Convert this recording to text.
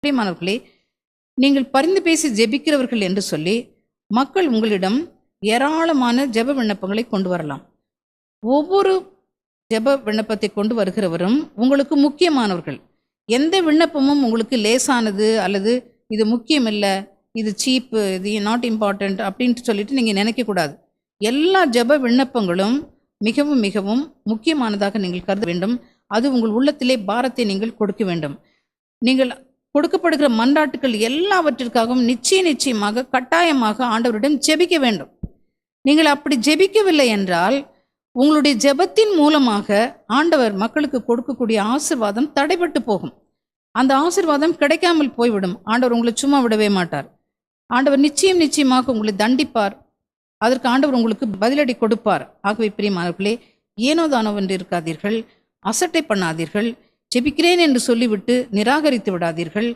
பிரியமானவர்களே, நீங்கள் பரிந்து பேசி ஜெபிக்கிறவர்கள் என்று சொல்லி மக்கள் உங்களிடம் ஏராளமான ஜெப விண்ணப்பங்களை கொண்டு வரலாம். ஒவ்வொரு ஜெப விண்ணப்பத்தை கொண்டு வருகிறவரும் உங்களுக்கு முக்கியமானவர்கள். எந்த விண்ணப்பமும் உங்களுக்கு லேசானது அல்லது இது முக்கியமில்லை, இது சீப்பு, இது நாட் இம்பார்ட்டண்ட் அப்படின்ட்டு சொல்லிட்டு நீங்கள் நினைக்கக்கூடாது. எல்லா ஜெப விண்ணப்பங்களும் மிகவும் மிகவும் முக்கியமானதாக நீங்கள் கருத வேண்டும். அது உங்கள் உள்ளத்திலே பாரத்தை நீங்கள் கொடுக்க வேண்டும். நீங்கள் கொடுக்கப்படுகிற மன்றாட்டுக்கள் எல்லாவற்றிற்காகவும் நிச்சயமாக கட்டாயமாக ஆண்டவரிடம் ஜெபிக்க வேண்டும். நீங்கள் அப்படி ஜெபிக்கவில்லை என்றால் உங்களுடைய ஜெபத்தின் மூலமாக ஆண்டவர் மக்களுக்கு கொடுக்கக்கூடிய ஆசீர்வாதம் தடைபட்டு போகும். அந்த ஆசீர்வாதம் கிடைக்காமல் போய்விடும். ஆண்டவர் உங்களை சும்மா விடவே மாட்டார். ஆண்டவர் நிச்சயமாக உங்களை தண்டிப்பார். அதற்கு ஆண்டவர் உங்களுக்கு பதிலடி கொடுப்பார். ஆகவே பிரியமானவர்களே, ஏனோ தானோ என்று இருக்காதீர்கள், அசட்டை பண்ணாதீர்கள். ஜெபிக்கிறேன் என்று சொல்லிவிட்டு நிராகரித்து விடாதீர்கள்.